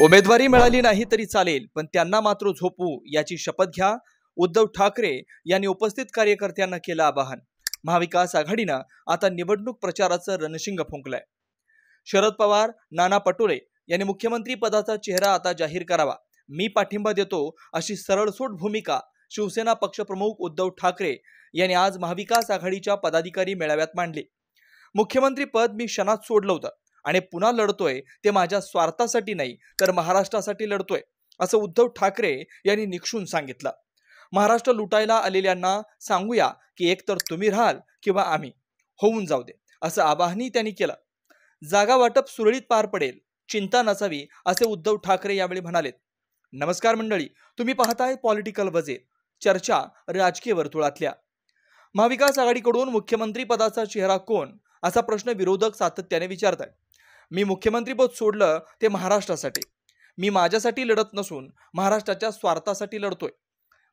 उमेदवारी मिळाली नाही तरी चालेल, पण त्यांना मात्र झोपू याची शपथ घ्या. उद्धव ठाकरे यांनी उपस्थित कार्यकर्त्यांना केलं आवाहन. महाविकास आघाडीनं आता निवडणूक प्रचाराचं रणशिंग फुंकलंय. शरद पवार, नाना पटोले यांनी मुख्यमंत्री पदाचा चेहरा आता जाहीर करावा, मी पाठिंबा देतो अशी सरळसोट भूमिका शिवसेना पक्षप्रमुख उद्धव ठाकरे यांनी आज महाविकास आघाडीच्या पदाधिकारी मेळाव्यात मांडली. मुख्यमंत्री पद मी क्षणात सोडलं होतं आणि पुन्हा लढतोय ते माझ्या स्वार्थासाठी नाही तर महाराष्ट्रासाठी लढतोय, असं उद्धव ठाकरे यांनी निक्षून सांगितलं. महाराष्ट्र लुटायला आलेल्यांना सांगूया की एकतर तुम्ही राहाल किंवा आम्ही, होऊन जाऊ दे, असं आवाहनही त्यांनी केलं. जागा वाटप सुरळीत पार पडेल, चिंता नसावी, असे उद्धव ठाकरे यावेळी म्हणालेत. नमस्कार मंडळी, तुम्ही पाहताय पॉलिटिकल बजेट, चर्चा राजकीय वर्तुळातल्या. महाविकास आघाडीकडून मुख्यमंत्री पदाचा चेहरा कोण असा प्रश्न विरोधक सातत्याने विचारतात. मी मुख्यमंत्रीपद सोडलं ते महाराष्ट्रासाठी, मी माझ्यासाठी लढत नसून महाराष्ट्राच्या स्वार्थासाठी लढतोय.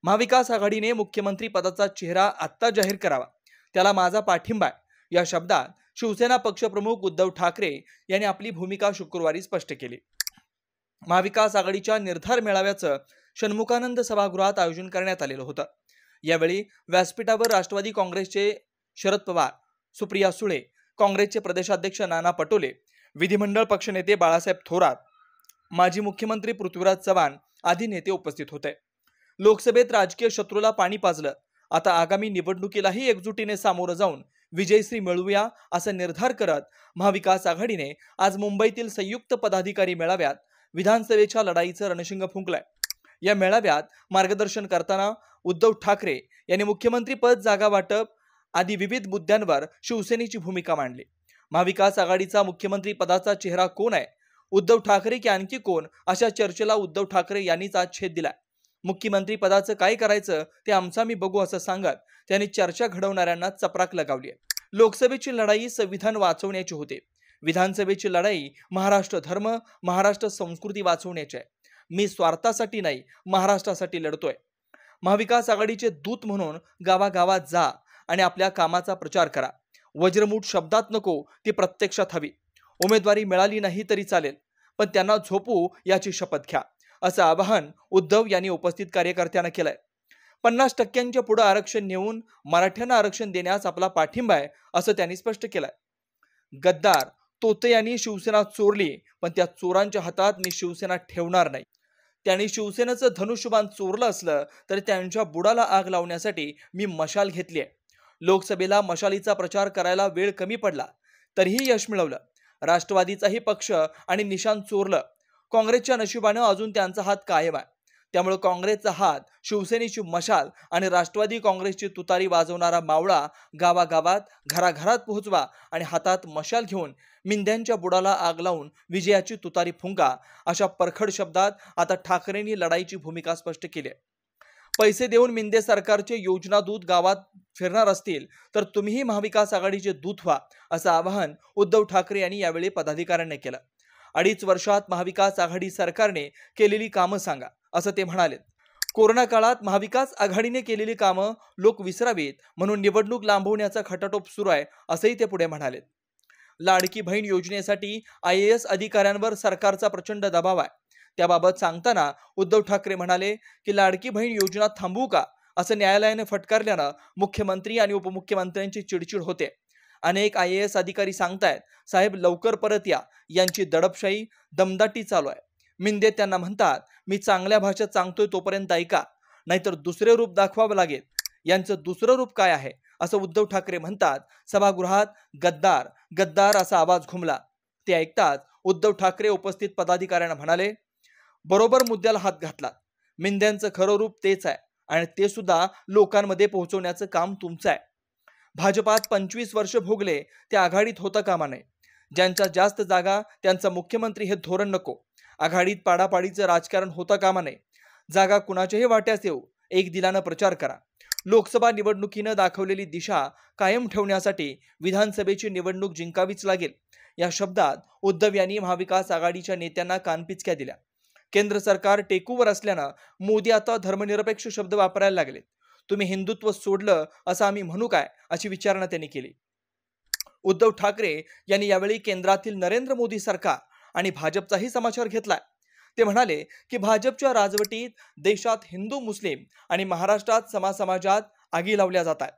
महाविकास आघाडीने मुख्यमंत्री पदाचा चेहरा आत्ता जाहीर करावा, त्याला माझा पाठिंबा आहे, या शब्दात शिवसेना पक्षप्रमुख उद्धव ठाकरे यांनी आपली भूमिका शुक्रवारी स्पष्ट केली. महाविकास आघाडीच्या निर्धार मेळाव्याचं षण्मुखानंद सभागृहात आयोजन करण्यात आलेलं होतं. यावेळी व्यासपीठावर राष्ट्रवादी काँग्रेसचे शरद पवार, सुप्रिया सुळे, काँग्रेसचे प्रदेशाध्यक्ष नाना पटोले, विधिमंडळ पक्षनेते बाळासाहेब थोरात, माजी मुख्यमंत्री पृथ्वीराज चव्हाण आदी नेते उपस्थित होते. लोकसभेत राजकीय शत्रूला पाणी पाजलं, आता आगामी निवडणुकीलाही एकजुटीने सामोरं जाऊन विजयश्री मिळवूया असा निर्धार करत महाविकास आघाडीने आज मुंबईतील संयुक्त पदाधिकारी मेळाव्यात विधानसभेच्या लढाईचं रणशिंग फुंकलंय. या मेळाव्यात मार्गदर्शन करताना उद्धव ठाकरे यांनी मुख्यमंत्री पद, जागा वाटप आदी विविध मुद्द्यांवर शिवसेनेची भूमिका मांडली. महाविकास आघाडीचा मुख्यमंत्री पदाचा चेहरा कोण आहे, उद्धव ठाकरे की आणखी कोण, अशा चर्चेला उद्धव ठाकरे यांनीच आज छेद दिलाय. मुख्यमंत्री पदाचं काय करायचं ते आमचा मी बघू असं सांगत त्यांनी चर्चा घडवणाऱ्यांना चपराक लगावली आहे. लोकसभेची लढाई संविधान वाचवण्याची होते, विधानसभेची लढाई महाराष्ट्र धर्म, महाराष्ट्र संस्कृती वाचवण्याची आहे. मी स्वार्थासाठी नाही, महाराष्ट्रासाठी लढतोय. महाविकास आघाडीचे दूत म्हणून गावागावात जा आणि आपल्या कामाचा प्रचार करा. वज्रमूठ शब्दात नको, ती प्रत्यक्षात हवी. उमेदवारी मिळाली नाही तरी चालेल, पण त्यांना झोपू याची शपथ घ्या, असं आवाहन उद्धव यांनी उपस्थित कार्यकर्त्यांना केलंय. 50% पुढे आरक्षण नेऊन मराठ्यांना आरक्षण देण्यास आपला पाठिंबा आहे, असं त्यांनी स्पष्ट केलंय. गद्दार तोते यांनी शिवसेना चोरली, पण त्या चोरांच्या हातात मी शिवसेना ठेवणार नाही. त्यांनी शिवसेनेचं धनुष्यबाण चोरलं असलं तरी त्यांच्या बुडाला आग लावण्यासाठी मी मशाल घेतली आहे. लोकसभेला मशालीचा प्रचार करायला वेळ कमी पडला तरीही यश मिळवलं. राष्ट्रवादीचाही पक्ष आणि निशाण चोरलं. काँग्रेसच्या नशिबानं अजून त्यांचा हात कायम आहे. त्यामुळे काँग्रेसचा हात, शिवसेनेची मशाल आणि राष्ट्रवादी काँग्रेसची तुतारी वाजवणारा मावळा गावागावात, घराघरात पोहोचवा आणि हातात मशाल घेऊन मिंद्यांच्या बुडाला आग लावून विजयाची तुतारी फुंका, अशा परखड शब्दात आता ठाकरेंनी लढाईची भूमिका स्पष्ट केली. पैसे देऊन मिंदे सरकारचे योजना दूत गावात फिरणार असतील तर तुम्हीही महाविकास आघाडीचे दूत व्हा, असं आवाहन उद्धव ठाकरे यांनी यावेळी पदाधिकाऱ्यांना केलं. 2.5 वर्षात महाविकास आघाडी सरकारने केलेली कामं सांगा, असं ते म्हणाले. कोरोना काळात महाविकास आघाडीने केलेली कामं लोक विसरावीत म्हणून निवडणूक लांबवण्याचा खटाटोप सुरू आहे, असंही ते पुढे म्हणाले. लाडकी बहीण योजनेसाठी IAS अधिकाऱ्यांवर सरकारचा प्रचंड दबाव आहे. त्याबाबत सांगताना उद्धव ठाकरे म्हणाले की लाडकी बहीण योजना थांबवू का, असं न्यायालयाने फटकारल्यानं मुख्यमंत्री आणि उपमुख्यमंत्र्यांची चिडचिड होते. अनेक IAS अधिकारी सांगतायत, साहेब लवकर परत या, यांची दडपशाही, दमदाटी चालू आहे. मिंदे त्यांना म्हणतात, मी चांगल्या भाषेत सांगतोय तोपर्यंत ऐका, नाहीतर दुसरे रूप दाखवावं लागेल. यांचं दुसरं रूप काय आहे, असं उद्धव ठाकरे म्हणतात. सभागृहात गद्दार गद्दार असा आवाज घुमला. ते ऐकताच उद्धव ठाकरे उपस्थित पदाधिकाऱ्यांना म्हणाले, बरोबर मुद्द्याला हात घातला. मिंद्यांचं खरं रूप तेच आहे आणि ते सुद्धा लोकांमध्ये पोहोचवण्याचं काम तुमचं आहे. भाजपात 25 वर्ष भोगले ते आघाडीत होता कामा नये. ज्यांच्या जास्त जागा त्यांचा मुख्यमंत्री हे धोरण नको. आघाडीत पाडापाडीचं राजकारण होता कामा नये. जागा कुणाच्याही वाट्यास येऊ, एक दिलानं प्रचार करा. लोकसभा निवडणुकीनं दाखवलेली दिशा कायम ठेवण्यासाठी विधानसभेची निवडणूक जिंकावीच लागेल, या शब्दात उद्धव यांनी महाविकास आघाडीच्या नेत्यांना कानपिचक्या दिल्या. केंद्र सरकार टेकूवर असल्यानं मोदी आता धर्मनिरपेक्ष शब्द वापरायला लागले. तुम्ही हिंदुत्व सोडलं असं आम्ही म्हणू काय, अशी विचारणा त्यांनी केली. उद्धव ठाकरे यांनी यावेळी केंद्रातील नरेंद्र मोदी सरकार आणि भाजपचाही समाचार घेतलाय. ते म्हणाले की भाजपच्या राजवटीत देशात हिंदू मुस्लिम आणि महाराष्ट्रात समाजात आगी लावल्या जातात।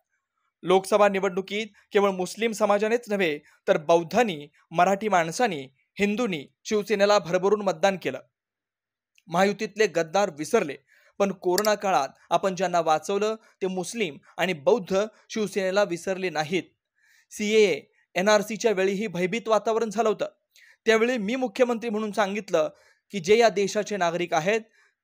लोकसभा निवडणुकीत केवळ मुस्लिम समाजानेच नव्हे तर बौद्धांनी, मराठी माणसांनी, हिंदूंनी शिवसेनेला भरभरून मतदान केलं। महायुतीतले गद्दार विसरले, पण कोरोना काळात आपण ज्यांना वाचवलं ते मुस्लिम आणि बौद्ध शिवसेनेला विसरले नाहीत। सीएए एनआरसीच्या वेळीही भयभीत वातावरण झालं होतं। त्यावेळी मी मुख्यमंत्री म्हणून सांगितलं की जे या देशाचे नागरिक आहेत,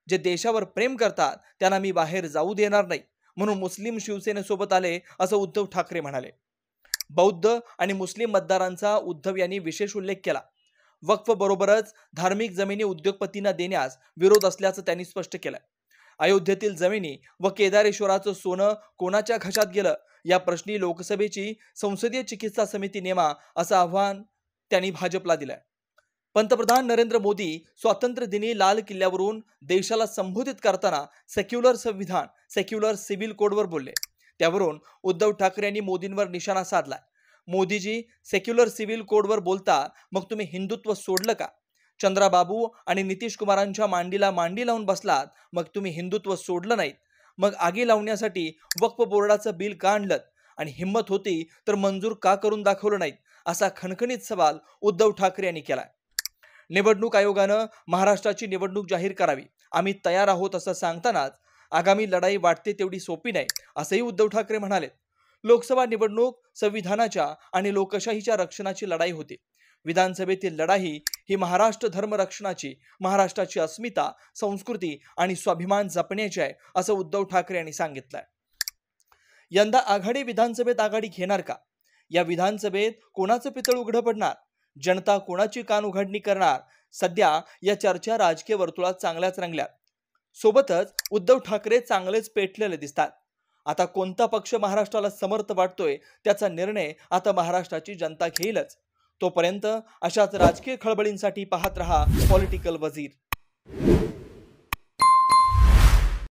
जे देशावर प्रेम करतात, त्यांना मी बाहेर जाऊ देणार नाही, म्हणून मुस्लिम शिवसेनेसोबत आले, असं उद्धव ठाकरे म्हणाले। बौद्ध आणि मुस्लिम मतदारांचा उद्धव यांनी विशेष उल्लेख केला। वक्फ बरोबरच धार्मिक जमिनी उद्योगपतींना देण्यास विरोध असल्याचं त्यांनी स्पष्ट केलं। अयोध्येतील जमिनी व केदारेश्वराचं सोनं कोणाच्या घशात गेलं या प्रश्नी लोकसभेची संसदीय चिकित्सा समिती नेमा, असं आव्हान त्यांनी भाजपला दिलंय। पंतप्रधान नरेंद्र मोदी स्वातंत्र्य दिनी लाल किल्ल्यावरून देशाला संबोधित करताना सेक्युलर संविधान, सेक्युलर सिव्हिल कोडवर बोलले। त्यावरून उद्धव ठाकरे यांनी मोदींवर निशाणा साधलाय। मोदीजी, सेक्युलर सिव्हिल कोडवर बोलता, मग तुम्ही हिंदुत्व सोडलं का? चंद्राबाबू आणि नितीश कुमारांच्या मांडीला मांडी लावून बसलात, मग तुम्ही हिंदुत्व सोडलं नाहीत। मग आगी लावण्यासाठी वक्फ बोर्डाचं बिल का आणलं आणि हिम्मत होती तर मंजूर का करून दाखवलं नाहीत, असा खणखणीत सवाल उद्धव ठाकरे यांनी केलाय। निवडणूक आयोगानं महाराष्ट्राची निवडणूक जाहीर करावी, आम्ही तयार आहोत असं सांगतानाच आगामी लढाई वाटते तेवढी सोपी नाही, असंही उद्धव ठाकरे म्हणाले। लोकसभा निवडणूक संविधानाच्या आणि लोकशाहीच्या रक्षणाची लढाई होती। विधानसभेतील लढाई ही महाराष्ट्र धर्म रक्षणाची, महाराष्ट्राची अस्मिता, संस्कृती आणि स्वाभिमान जपण्याची आहे, असं उद्धव ठाकरे यांनी सांगितलंय। यंदा आघाडी विधानसभेत आघाडी घेणार का? या विधानसभेत कोणाचं पितळ उघडं पडणार? जनता कोणाची कान उघडणी करणार? सध्या या चर्चा राजकीय वर्तुळात चांगल्याच रंगल्यात। सोबतच उद्धव ठाकरे चांगलेच पेटलेले दिसतात। आता कोणता पक्ष महाराष्ट्राला समर्थ वाटतोय त्याचा निर्णय आता महाराष्ट्राची जनता घेईलच। तोपर्यंत अशाच राजकीय खळबळींसाठी पाहत रहा पॉलिटिकल वजीर।